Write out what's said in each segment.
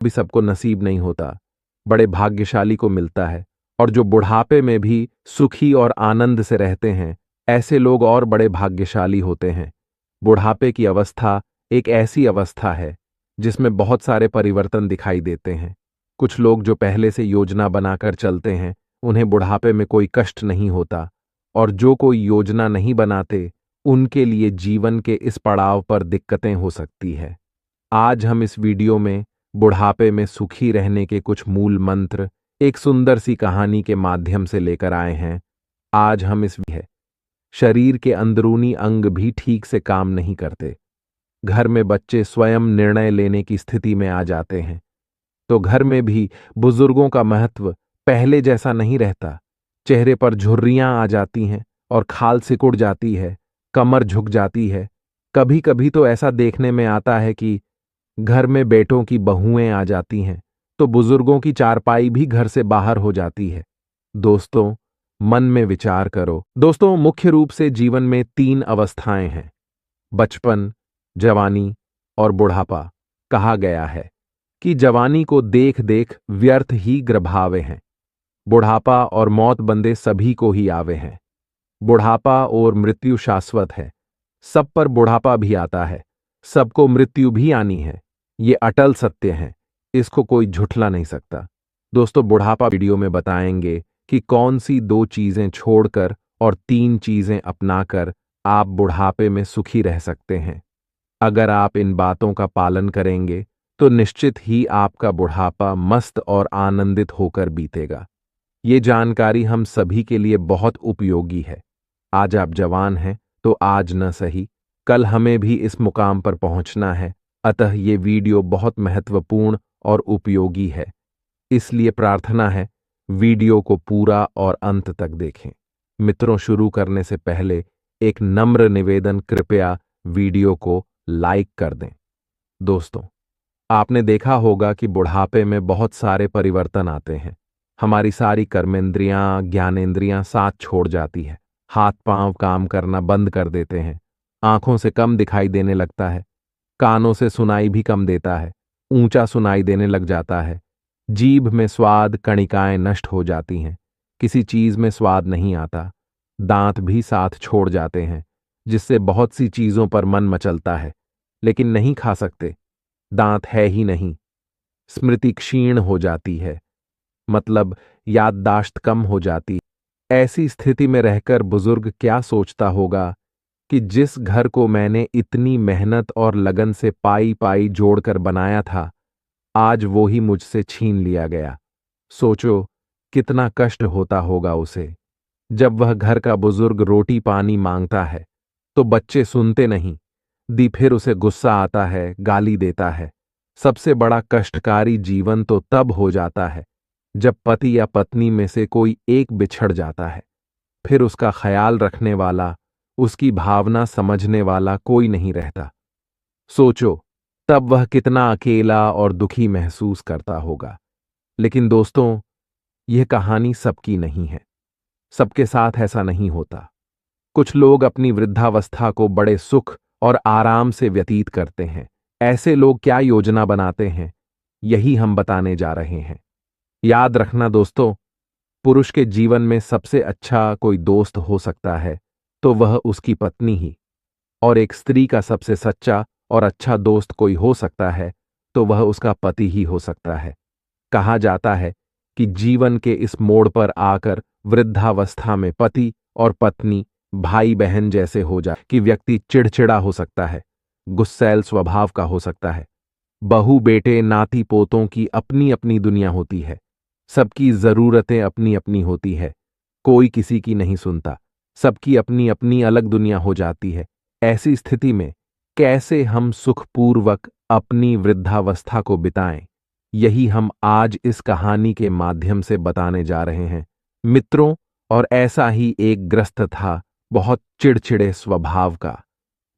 भी सबको नसीब नहीं होता, बड़े भाग्यशाली को मिलता है। और जो बुढ़ापे में भी सुखी और आनंद से रहते हैं, ऐसे लोग और बड़े भाग्यशाली होते हैं। बुढ़ापे की अवस्था एक ऐसी अवस्था है जिसमें बहुत सारे परिवर्तन दिखाई देते हैं। कुछ लोग जो पहले से योजना बनाकर चलते हैं, उन्हें बुढ़ापे में कोई कष्ट नहीं होता, और जो कोई योजना नहीं बनाते, उनके लिए जीवन के इस पड़ाव पर दिक्कतें हो सकती है। आज हम इस वीडियो में बुढ़ापे में सुखी रहने के कुछ मूल मंत्र एक सुंदर सी कहानी के माध्यम से लेकर आए हैं। आज हम इस है शरीर के अंदरूनी अंग भी ठीक से काम नहीं करते। घर में बच्चे स्वयं निर्णय लेने की स्थिति में आ जाते हैं, तो घर में भी बुजुर्गों का महत्व पहले जैसा नहीं रहता। चेहरे पर झुर्रियां आ जाती हैं और खाल सिकुड़ जाती है, कमर झुक जाती है। कभी कभी तो ऐसा देखने में आता है कि घर में बेटों की बहुएं आ जाती हैं, तो बुजुर्गों की चारपाई भी घर से बाहर हो जाती है। दोस्तों, मन में विचार करो। दोस्तों, मुख्य रूप से जीवन में 3 अवस्थाएं हैं: बचपन, जवानी और बुढ़ापा। कहा गया है कि जवानी को देख देख व्यर्थ ही ग्रभावे हैं, बुढ़ापा और मौत बंदे सभी को ही आवे हैं। बुढ़ापा और मृत्यु शाश्वत है, सब पर बुढ़ापा भी आता है, सबको मृत्यु भी आनी है। ये अटल सत्य है, इसको कोई झुठला नहीं सकता। दोस्तों, बुढ़ापा वीडियो में बताएंगे कि कौन सी 2 चीजें छोड़कर और 3 चीजें अपनाकर आप बुढ़ापे में सुखी रह सकते हैं। अगर आप इन बातों का पालन करेंगे तो निश्चित ही आपका बुढ़ापा मस्त और आनंदित होकर बीतेगा। ये जानकारी हम सभी के लिए बहुत उपयोगी है। आज आप जवान हैं तो आज न सही, कल हमें भी इस मुकाम पर पहुंचना है। अतः ये वीडियो बहुत महत्वपूर्ण और उपयोगी है, इसलिए प्रार्थना है वीडियो को पूरा और अंत तक देखें। मित्रों, शुरू करने से पहले एक नम्र निवेदन, कृपया वीडियो को लाइक कर दें। दोस्तों, आपने देखा होगा कि बुढ़ापे में बहुत सारे परिवर्तन आते हैं। हमारी सारी कर्मेंद्रियां, ज्ञानेंद्रियां साथ छोड़ जाती है। हाथ पांव काम करना बंद कर देते हैं। आंखों से कम दिखाई देने लगता है, कानों से सुनाई भी कम देता है, ऊंचा सुनाई देने लग जाता है। जीभ में स्वाद कणिकाएं नष्ट हो जाती हैं, किसी चीज में स्वाद नहीं आता। दांत भी साथ छोड़ जाते हैं, जिससे बहुत सी चीजों पर मन मचलता है, लेकिन नहीं खा सकते, दांत है ही नहीं। स्मृति क्षीण हो जाती है, मतलब याददाश्त कम हो जाती। ऐसी स्थिति में रहकर बुजुर्ग क्या सोचता होगा कि जिस घर को मैंने इतनी मेहनत और लगन से पाई पाई जोड़कर बनाया था, आज वो ही मुझसे छीन लिया गया। सोचो कितना कष्ट होता होगा उसे। जब वह घर का बुजुर्ग रोटी पानी मांगता है तो बच्चे सुनते नहीं, दी फिर उसे गुस्सा आता है, गाली देता है। सबसे बड़ा कष्टकारी जीवन तो तब हो जाता है जब पति या पत्नी में से कोई एक बिछड़ जाता है, फिर उसका ख्याल रखने वाला, उसकी भावना समझने वाला कोई नहीं रहता। सोचो तब वह कितना अकेला और दुखी महसूस करता होगा। लेकिन दोस्तों, यह कहानी सबकी नहीं है, सबके साथ ऐसा नहीं होता। कुछ लोग अपनी वृद्धावस्था को बड़े सुख और आराम से व्यतीत करते हैं। ऐसे लोग क्या योजना बनाते हैं, यही हम बताने जा रहे हैं। याद रखना दोस्तों, पुरुष के जीवन में सबसे अच्छा कोई दोस्त हो सकता है तो वह उसकी पत्नी ही, और एक स्त्री का सबसे सच्चा और अच्छा दोस्त कोई हो सकता है तो वह उसका पति ही हो सकता है। कहा जाता है कि जीवन के इस मोड़ पर आकर वृद्धावस्था में पति और पत्नी भाई बहन जैसे हो जाए कि व्यक्ति चिड़चिड़ा हो सकता है, गुस्सैल स्वभाव का हो सकता है। बहू बेटे नाती पोतों की अपनी अपनी दुनिया होती है, सबकी जरूरतें अपनी अपनी होती है, कोई किसी की नहीं सुनता, सबकी अपनी अपनी अलग दुनिया हो जाती है। ऐसी स्थिति में कैसे हम सुखपूर्वक अपनी वृद्धावस्था को बिताएं, यही हम आज इस कहानी के माध्यम से बताने जा रहे हैं। मित्रों, और ऐसा ही एक ग्रस्त था, बहुत चिड़चिड़े स्वभाव का,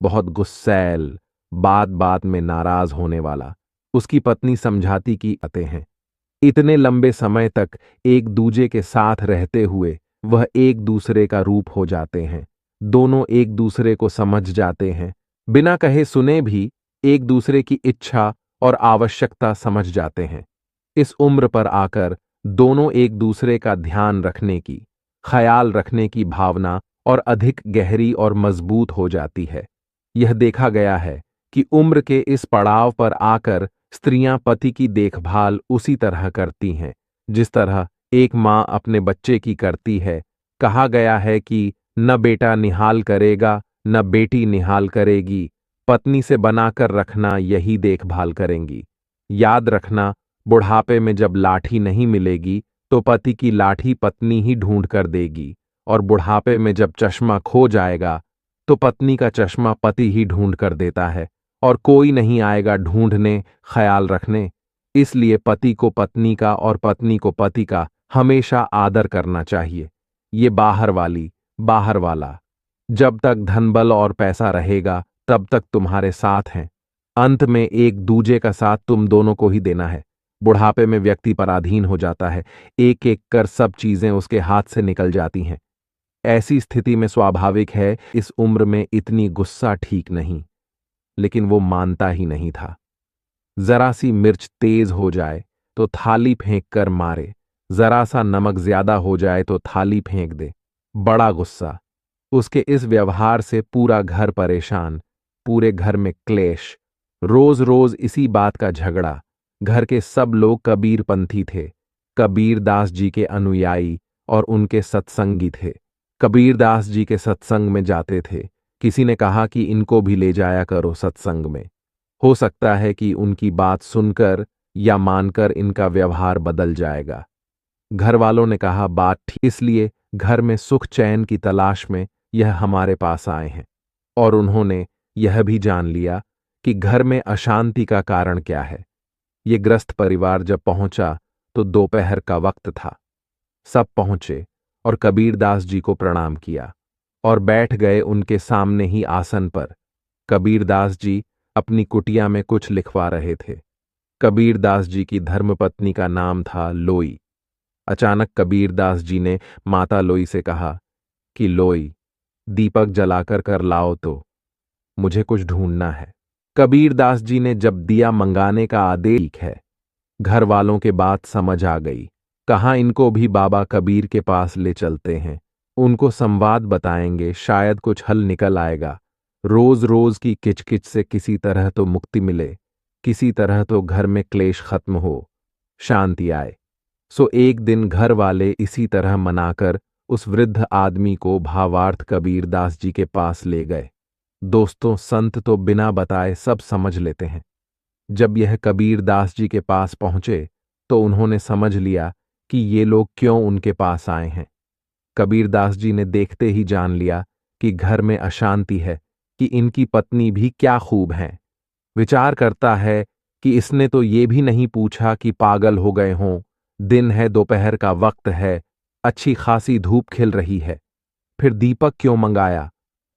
बहुत गुस्सैल, बात बात में नाराज होने वाला। उसकी पत्नी समझाती कि आते हैं, इतने लंबे समय तक एक दूजे के साथ रहते हुए वह एक दूसरे का रूप हो जाते हैं। दोनों एक दूसरे को समझ जाते हैं, बिना कहे सुने भी एक दूसरे की इच्छा और आवश्यकता समझ जाते हैं। इस उम्र पर आकर दोनों एक दूसरे का ध्यान रखने की, ख्याल रखने की भावना और अधिक गहरी और मजबूत हो जाती है। यह देखा गया है कि उम्र के इस पड़ाव पर आकर स्त्रियां पति की देखभाल उसी तरह करती हैं जिस तरह एक माँ अपने बच्चे की करती है। कहा गया है कि न बेटा निहाल करेगा न बेटी निहाल करेगी, पत्नी से बनाकर रखना यही देखभाल करेंगी। याद रखना, बुढ़ापे में जब लाठी नहीं मिलेगी तो पति की लाठी पत्नी ही ढूंढ कर देगी, और बुढ़ापे में जब चश्मा खो जाएगा तो पत्नी का चश्मा पति ही ढूंढ कर देता है, और कोई नहीं आएगा ढूंढने, ख्याल रखने। इसलिए पति को पत्नी का और पत्नी को पति का हमेशा आदर करना चाहिए। ये बाहर वाला जब तक धनबल और पैसा रहेगा तब तक तुम्हारे साथ हैं। अंत में एक दूजे का साथ तुम दोनों को ही देना है। बुढ़ापे में व्यक्ति पराधीन हो जाता है, एक एक कर सब चीजें उसके हाथ से निकल जाती हैं। ऐसी स्थिति में स्वाभाविक है इस उम्र में इतनी गुस्सा ठीक नहीं, लेकिन वो मानता ही नहीं था। जरा सी मिर्च तेज हो जाए तो थाली फेंक कर मारे, जरा सा नमक ज्यादा हो जाए तो थाली फेंक दे। बड़ा गुस्सा। उसके इस व्यवहार से पूरा घर परेशान, पूरे घर में क्लेश, रोज रोज इसी बात का झगड़ा। घर के सब लोग कबीरपंथी थे, कबीरदास जी के अनुयायी और उनके सत्संगी थे। कबीरदास जी के सत्संग में जाते थे। किसी ने कहा कि इनको भी ले जाया करो सत्संग में, हो सकता है कि उनकी बात सुनकर या मानकर इनका व्यवहार बदल जाएगा। घर वालों ने कहा बात ठीक, इसलिए घर में सुख चैन की तलाश में यह हमारे पास आए हैं। और उन्होंने यह भी जान लिया कि घर में अशांति का कारण क्या है। ये ग्रस्त परिवार जब पहुंचा तो दोपहर का वक्त था। सब पहुंचे और कबीरदास जी को प्रणाम किया और बैठ गए उनके सामने ही आसन पर। कबीरदास जी अपनी कुटिया में कुछ लिखवा रहे थे। कबीरदास जी की धर्मपत्नी का नाम था लोई। अचानक कबीरदास जी ने माता लोई से कहा कि लोई, दीपक जलाकर कर लाओ तो मुझे कुछ ढूंढना है। कबीरदास जी ने जब दिया मंगाने का आदेश है, घर वालों के बात समझ आ गई। कहाँ इनको भी बाबा कबीर के पास ले चलते हैं, उनको संवाद बताएंगे, शायद कुछ हल निकल आएगा। रोज रोज की किचकिच से किसी तरह तो मुक्ति मिले, किसी तरह तो घर में क्लेश खत्म हो, शांति आए। सो एक दिन घर वाले इसी तरह मनाकर उस वृद्ध आदमी को भावार्थ कबीरदास जी के पास ले गए। दोस्तों, संत तो बिना बताए सब समझ लेते हैं। जब यह कबीरदास जी के पास पहुंचे तो उन्होंने समझ लिया कि ये लोग क्यों उनके पास आए हैं। कबीरदास जी ने देखते ही जान लिया कि घर में अशांति है, कि इनकी पत्नी भी क्या खूब हैं। विचार करता है कि इसने तो ये भी नहीं पूछा कि पागल हो गए हों, दिन है, दोपहर का वक्त है, अच्छी खासी धूप खिल रही है, फिर दीपक क्यों मंगाया।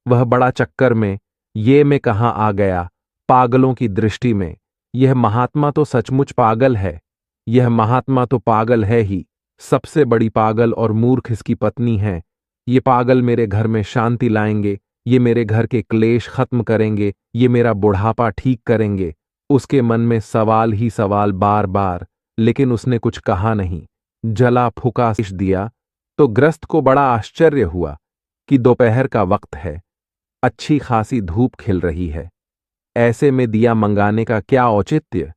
वह बड़ा चक्कर में, ये मैं कहाँ आ गया, पागलों की दृष्टि में यह महात्मा तो सचमुच पागल है। यह महात्मा तो पागल है ही, सबसे बड़ी पागल और मूर्ख इसकी पत्नी है। ये पागल मेरे घर में शांति लाएंगे, ये मेरे घर के क्लेश खत्म करेंगे, ये मेरा बुढ़ापा ठीक करेंगे। उसके मन में सवाल ही सवाल बार बार, लेकिन उसने कुछ कहा नहीं। जला फूका शीश दिया तो ग्रस्त को बड़ा आश्चर्य हुआ कि दोपहर का वक्त है, अच्छी खासी धूप खिल रही है, ऐसे में दिया मंगाने का क्या औचित्य।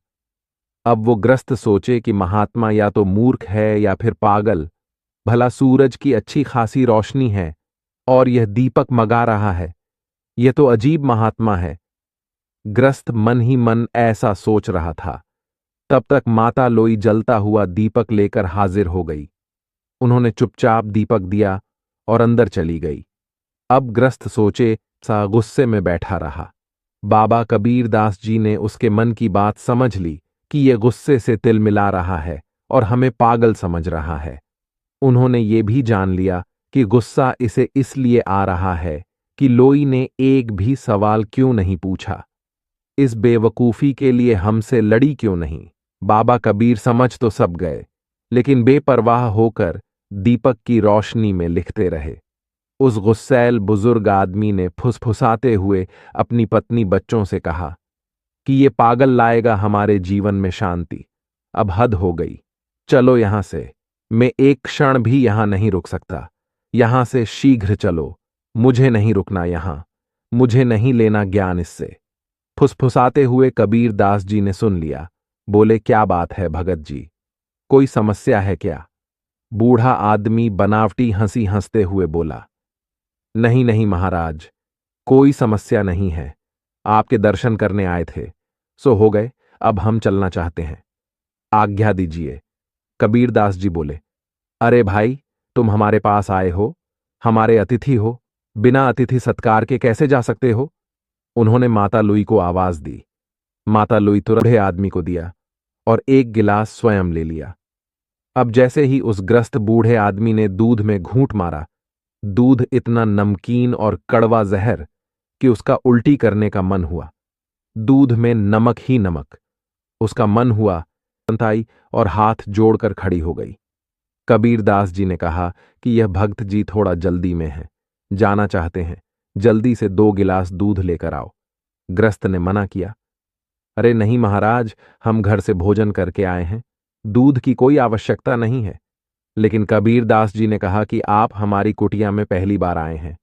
अब वो ग्रस्त सोचे कि महात्मा या तो मूर्ख है या फिर पागल। भला सूरज की अच्छी खासी रोशनी है और यह दीपक मगा रहा है, यह तो अजीब महात्मा है। ग्रस्त मन ही मन ऐसा सोच रहा था। तब तक माता लोई जलता हुआ दीपक लेकर हाजिर हो गई। उन्होंने चुपचाप दीपक दिया और अंदर चली गई। अब ग्रस्त सोचे सा गुस्से में बैठा रहा। बाबा कबीरदास जी ने उसके मन की बात समझ ली कि यह गुस्से से तिल मिला रहा है और हमें पागल समझ रहा है। उन्होंने ये भी जान लिया कि गुस्सा इसे इसलिए आ रहा है कि लोई ने एक भी सवाल क्यों नहीं पूछा, इस बेवकूफी के लिए हमसे लड़ी क्यों नहीं। बाबा कबीर समझ तो सब गए, लेकिन बेपरवाह होकर दीपक की रोशनी में लिखते रहे। उस गुस्सैल बुजुर्ग आदमी ने फुसफुसाते हुए अपनी पत्नी बच्चों से कहा, कि ये पागल लाएगा हमारे जीवन में शांति। अब हद हो गई, चलो यहां से। मैं एक क्षण भी यहां नहीं रुक सकता। यहां से शीघ्र चलो, मुझे नहीं रुकना यहां, मुझे नहीं लेना ज्ञान इससे। फुसफुसाते हुए कबीर दास जी ने सुन लिया। बोले, क्या बात है भगत जी, कोई समस्या है क्या? बूढ़ा आदमी बनावटी हंसी हंसते हुए बोला, नहीं नहीं महाराज, कोई समस्या नहीं है। आपके दर्शन करने आए थे, सो हो गए, अब हम चलना चाहते हैं, आज्ञा दीजिए। कबीर दास जी बोले, अरे भाई, तुम हमारे पास आए हो, हमारे अतिथि हो, बिना अतिथि सत्कार के कैसे जा सकते हो? उन्होंने माता लुई को आवाज दी। माता लुई तुरंत बूढ़े आदमी को दिया और एक गिलास स्वयं ले लिया। अब जैसे ही उस ग्रस्त बूढ़े आदमी ने दूध में घूंट मारा, दूध इतना नमकीन और कड़वा जहर कि उसका उल्टी करने का मन हुआ। दूध में नमक ही नमक। उसका मन हुआ, आई और हाथ जोड़कर खड़ी हो गई। कबीर दास जी ने कहा कि यह भक्त जी थोड़ा जल्दी में है, जाना चाहते हैं, जल्दी से 2 गिलास दूध लेकर आओ। ग्रस्त ने मना किया, अरे नहीं महाराज, हम घर से भोजन करके आए हैं, दूध की कोई आवश्यकता नहीं है। लेकिन कबीर दास जी ने कहा कि आप हमारी कुटिया में पहली बार आए हैं,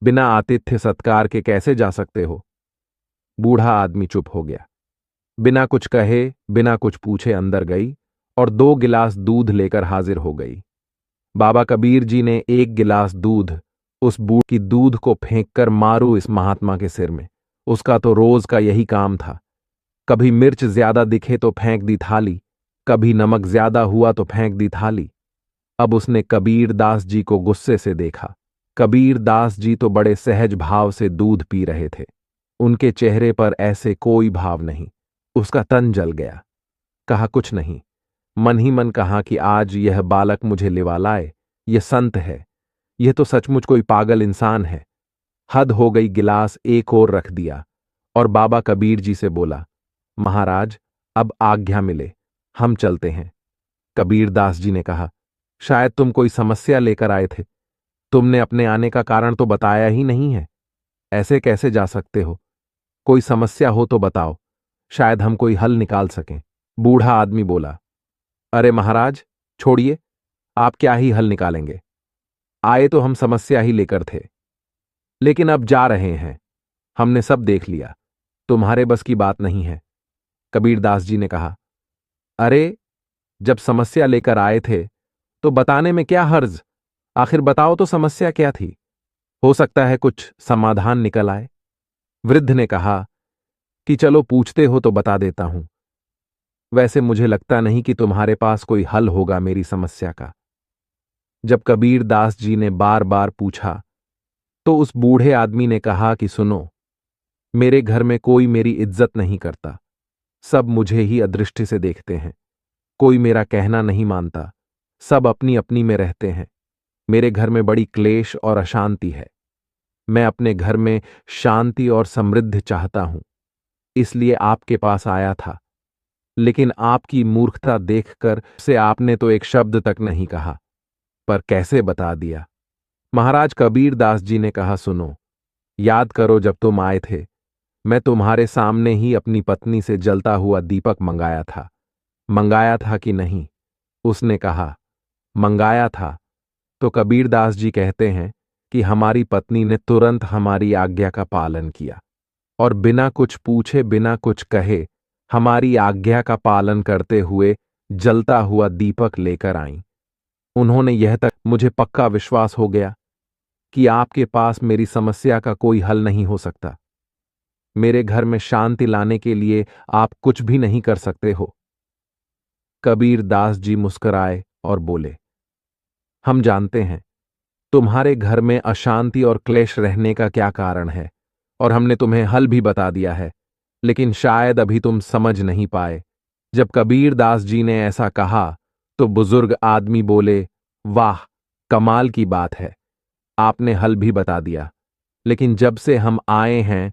बिना आतिथ्य सत्कार के कैसे जा सकते हो? बूढ़ा आदमी चुप हो गया। बिना कुछ कहे, बिना कुछ पूछे अंदर गई और 2 गिलास दूध लेकर हाजिर हो गई। बाबा कबीर जी ने 1 गिलास दूध उस बूढ़ की दूध को फेंककर मारू इस महात्मा के सिर में। उसका तो रोज का यही काम था। कभी मिर्च ज्यादा दिखे तो फेंक दी थाली, कभी नमक ज्यादा हुआ तो फेंक दी थाली। अब उसने कबीर दास जी को गुस्से से देखा। कबीर दास जी तो बड़े सहज भाव से दूध पी रहे थे, उनके चेहरे पर ऐसे कोई भाव नहीं। उसका तन जल गया। कहा, कुछ नहीं। मन ही मन कहा कि आज यह बालक मुझे लिवा लाए, यह संत है, यह तो सचमुच कोई पागल इंसान है। हद हो गई। गिलास एक और रख दिया और बाबा कबीर जी से बोला, महाराज, अब आज्ञा मिले, हम चलते हैं। कबीर दास जी ने कहा, शायद तुम कोई समस्या लेकर आए थे, तुमने अपने आने का कारण तो बताया ही नहीं है। ऐसे कैसे जा सकते हो? कोई समस्या हो तो बताओ, शायद हम कोई हल निकाल सकें। बूढ़ा आदमी बोला, अरे महाराज, छोड़िए, आप क्या ही हल निकालेंगे? आए तो हम समस्या ही लेकर थे, लेकिन अब जा रहे हैं, हमने सब देख लिया, तुम्हारे बस की बात नहीं है। कबीर दास जी ने कहा, अरे, जब समस्या लेकर आए थे तो बताने में क्या हर्ज? आखिर बताओ तो समस्या क्या थी, हो सकता है कुछ समाधान निकल आए। वृद्ध ने कहा कि चलो पूछते हो तो बता देता हूं। वैसे मुझे लगता नहीं कि तुम्हारे पास कोई हल होगा मेरी समस्या का। जब कबीर दास जी ने बार बार पूछा तो उस बूढ़े आदमी ने कहा कि सुनो, मेरे घर में कोई मेरी इज्जत नहीं करता, सब मुझे ही अदृष्टि से देखते हैं, कोई मेरा कहना नहीं मानता, सब अपनी अपनी में रहते हैं। मेरे घर में बड़ी क्लेश और अशांति है। मैं अपने घर में शांति और समृद्धि चाहता हूं, इसलिए आपके पास आया था। लेकिन आपकी मूर्खता देखकर से आपने तो एक शब्द तक नहीं कहा, पर कैसे बता दिया। महाराज कबीर दास जी ने कहा, सुनो, याद करो जब तुम आए थे, मैं तुम्हारे सामने ही अपनी पत्नी से जलता हुआ दीपक मंगाया था। मंगाया था कि नहीं? उसने कहा, मंगाया था। तो कबीर दास जी कहते हैं कि हमारी पत्नी ने तुरंत हमारी आज्ञा का पालन किया और बिना कुछ पूछे, बिना कुछ कहे, हमारी आज्ञा का पालन करते हुए जलता हुआ दीपक लेकर आईं। उन्होंने यह तक मुझे पक्का विश्वास हो गया कि आपके पास मेरी समस्या का कोई हल नहीं हो सकता। मेरे घर में शांति लाने के लिए आप कुछ भी नहीं कर सकते हो। कबीर दास जी मुस्कुराए और बोले, हम जानते हैं तुम्हारे घर में अशांति और क्लेश रहने का क्या कारण है, और हमने तुम्हें हल भी बता दिया है, लेकिन शायद अभी तुम समझ नहीं पाए। जब कबीर दास जी ने ऐसा कहा तो बुजुर्ग आदमी बोले, वाह, कमाल की बात है, आपने हल भी बता दिया, लेकिन जब से हम आए हैं